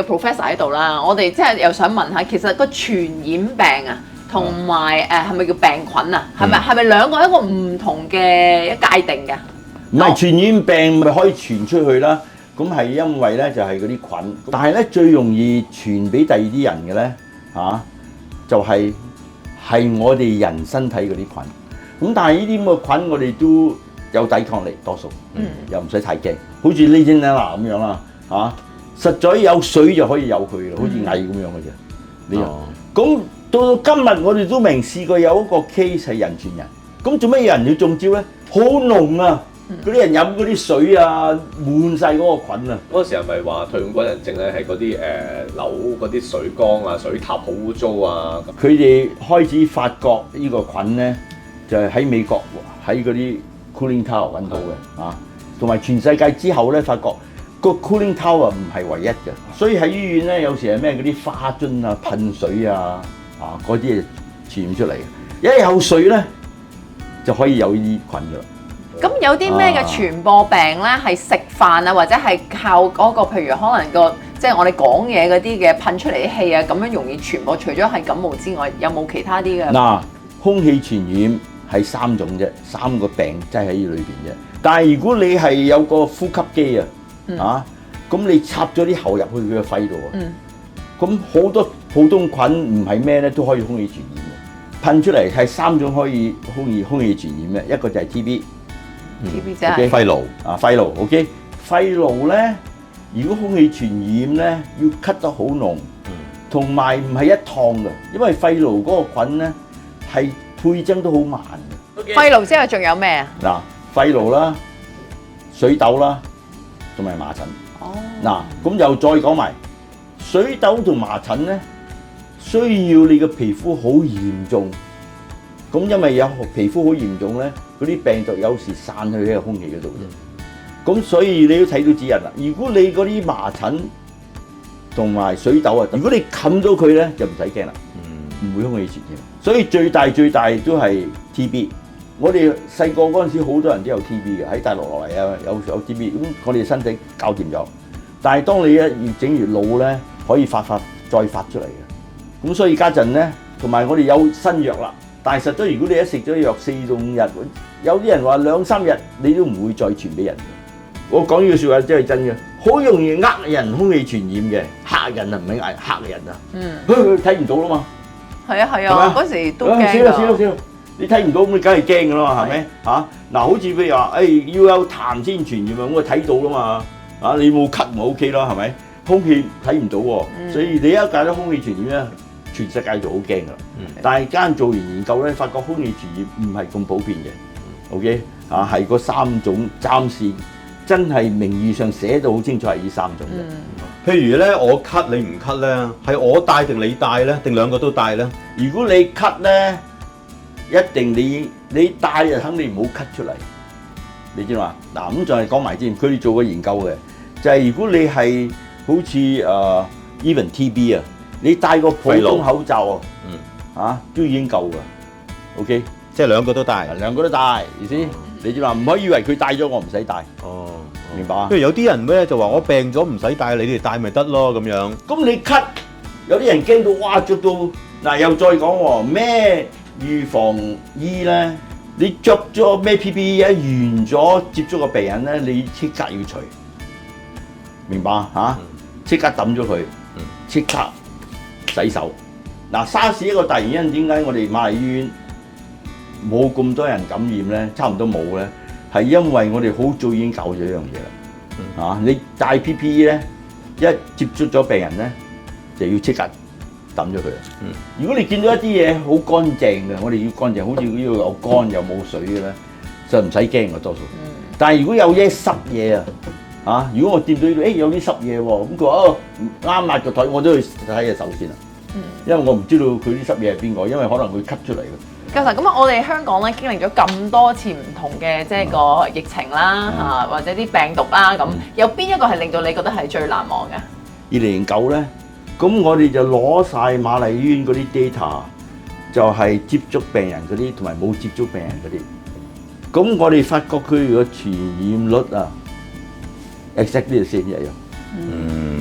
嘅 professor 喺度啦，我哋即係又想問下，其實個傳染病啊，同埋係咪叫病菌啊？係咪兩個一個唔同嘅界定嘅？唔係傳染病咪可以傳出去啦。咁係因為咧就係嗰啲菌，但係咧最容易傳俾第二啲人嘅咧就係我哋人身體嗰啲菌。咁但係呢啲咁嘅菌我哋都有抵抗力，多數，又唔使太驚。好似呢啲啦咁樣啦實在有水就可以有佢啦，好似蟻咁樣嘅啫。呢樣咁到今日我哋都明試過有一個 case 係人傳人，咁做咩有人要中招咧？好濃啊！嗰啲人飲嗰啲水啊，滿晒嗰個菌啊！嗰時係咪話退伍軍人症咧係嗰啲樓嗰啲水缸啊、水塔好污糟啊？佢哋開始發覺呢個菌咧，就係喺美國喺嗰啲 cooling tower 揾到嘅同埋全世界之後咧，發覺個 cooling tower 唔係唯一嘅，所以喺醫院咧有時係咩嗰啲花樽啊、噴水啊嗰啲嘢傳染出嚟嘅，一有水咧就可以有呢啲菌㗎啦。咁有啲咩嘅傳播病咧，係食飯啊，或者係靠嗰個，譬如可能即係我哋講嘢嗰啲嘅噴出嚟啲氣啊，咁樣容易傳播。除咗係感冒之外，有冇其他啲嘅？嗱，空氣傳染係3種啫，3個病擠喺裏邊啫。但係如果你係有個呼吸機咁你插咗啲喉入去佢嘅肺度咁好多普通菌唔係咩咧都可以空氣傳染嘅。噴出嚟係3種可以空氣傳染嘅，一個就係 TB。TB 即係肺癆肺癆 OK， 肺癆咧，如果空氣傳染咧，要咳得好濃，同埋唔係一趟嘅，因為肺癆嗰個菌咧係倍增都好慢嘅。肺癆之後仲有咩啊？嗱，肺癆啦、水痘啦，同埋麻疹。咁又再講埋水痘同麻疹咧，需要你嘅皮膚好嚴重。咁因為有皮膚好嚴重咧，嗰啲病毒有時散去喺個空氣嗰度嘅。咁所以你都睇到指引啦。如果你嗰啲麻疹同埋水痘如果你冚咗佢咧，就唔使驚啦，唔會空氣傳染。所以最大都係 TB。我哋細個嗰陣時，好多人都有 TB 嘅，喺大陸落嚟有 TB。咁我哋身體搞掂咗，但係當你越整越老咧，可以再發出嚟嘅。咁所以家陣咧，同埋我哋有新藥啦。但係實際如果你一食咗藥4到5日，有啲人話2、3日你都唔會再傳俾人。我講呢句説話真係真嘅，好容易呃人空氣傳染嘅，嚇人啊，唔係嚇人啊。睇唔到啦嘛。係啊，嗰時都驚少，你睇唔到咁，你梗係驚㗎啦嘛，係咪嗱，好似譬如話，要有痰先傳染啊，咁我睇到啦嘛。你冇咳咪 OK 啦，係咪？空氣睇唔到喎，所以你一揀咗空氣傳染咧，全世界就好驚㗎啦。但係間做完研究咧，發覺空氣傳染唔係咁普遍嘅。OK 係嗰3種，暫時真係名義上寫到好清楚係呢3種嘅。譬如咧，我咳你唔咳咧，係我帶定你帶咧，定兩個都帶咧？如果你咳咧，一定你帶就肯定唔好咳出嚟，你知嘛？嗱咁就係講埋先，佢哋做過研究嘅，就係如果你係好似even TB 你戴個普通口罩都已經夠㗎。OK， 即係兩個都帶，兩個都戴，意思你知嘛？唔可以以為佢戴咗我唔使戴。明白啊？譬如有啲人咧就話我病咗唔使帶，你哋帶咪得咯咁樣。咁你咳，有啲人驚到哇着到嗱，又再講喎咩預防醫咧？你着咗咩 PPE 完咗接觸個病人咧，你即刻要除，明白即刻抌咗佢，即刻洗手。嗱，沙士一個大原因，點解我哋瑪麗醫院冇咁多人感染咧？差唔多冇咧，係因為我哋好早已經搞咗一樣嘢啦。你戴 PPE 咧，一接觸咗病人咧，就要即刻抌咗佢啦。如果你見到一啲嘢好乾淨嘅，我哋要乾淨，好似呢度有乾又冇水嘅咧，就唔使驚嘅多數。但係如果有啲濕嘢如果我掂到呢度，有啲濕嘢喎，咁佢話啱抹個台，我都去睇下手先啦。因為我唔知道佢啲濕嘢係邊個，因為可能會咳出嚟嘅。教授，咁我哋香港咧經歷咗咁多次唔同嘅即係個疫情啦或者啲病毒啦咁，有邊一個係令到你覺得係最難忘嘅？2009咧，咁我哋就攞晒瑪麗醫院嗰啲 data，就係接觸病人嗰啲同埋冇接觸病人嗰啲。咁我哋發覺佢個傳染率exactly 先一樣。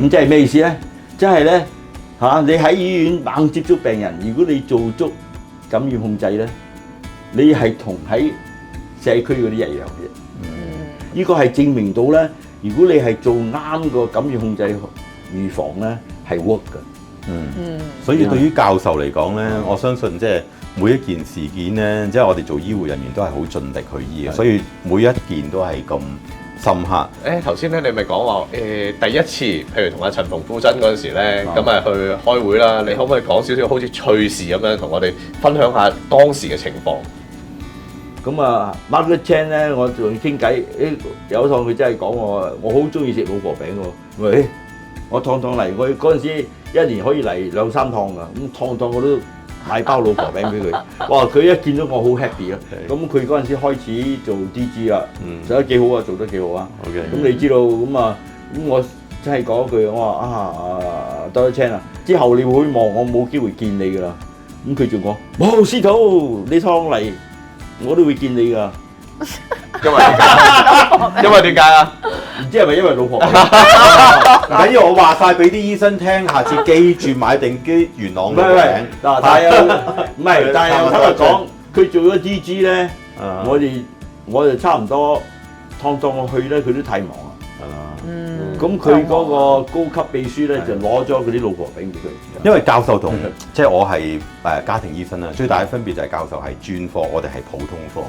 咁即係咩意思咧？真係咧嚇，你喺醫院猛接觸病人，如果你做足感染控制咧，你係同喺社區嗰啲一樣嘅。呢個係證明到咧，如果你係做啱個感染控制預防咧，係 work 㗎。所以對於教授嚟講咧，我相信即係每一件事件咧，即係我哋做醫護人員都係好盡力去醫嘅，所以每一件都係咁深刻。頭先咧你咪講話第一次，譬如同阿陳馮富珍嗰陣時咧，咁啊去開會啦，你可唔可以講少少好似趣事咁樣，同我哋分享下當時嘅情況？咁啊 Margaret Chan 咧，我同佢傾偈，有一趟佢真係講我好中意食老婆餅喎。喂，我趟嚟，我嗰陣時一年可以嚟2-3趟㗎，咁趟我都買包老婆餅俾佢。哇！佢一見到我好 happy 啊。咁佢嗰陣時開始做 DG 啦，做得幾好啊，做得幾好啊。OK。咁你知道咁我真係講一句，我話Dr. Chan 啊，之後你會望我冇機會見你㗎啦。咁佢仲講冇司徒，你趟嚟。我都會見你㗎，因為點解啊？唔知係咪因為老婆？唔緊要，我話晒俾啲醫生聽，下次記住買定啲元朗嘅餅。嗱，但係我坦白講，佢做咗 DG 咧，我哋差唔多趟我去咧，佢都太忙啦。咁佢嗰個高級秘書咧就攞咗嗰啲老婆餅俾佢。因為教授同即係我係家庭醫生啦，最大嘅分別就係教授係專科，我哋係普通科。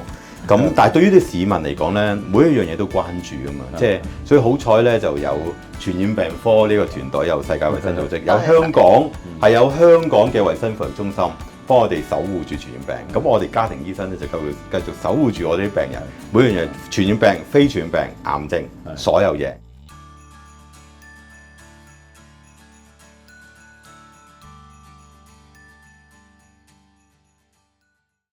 咁但係對於啲市民嚟講咧，每一樣嘢都關注㗎嘛，即係所以好彩咧就有傳染病科呢個團隊，有世界衛生組織，有香港係有香港嘅衛生防護中心幫我哋守護住傳染病。咁我哋家庭醫生咧就繼續守護住我哋啲病人，每樣嘢傳染病、非傳染病、癌症，所有嘢。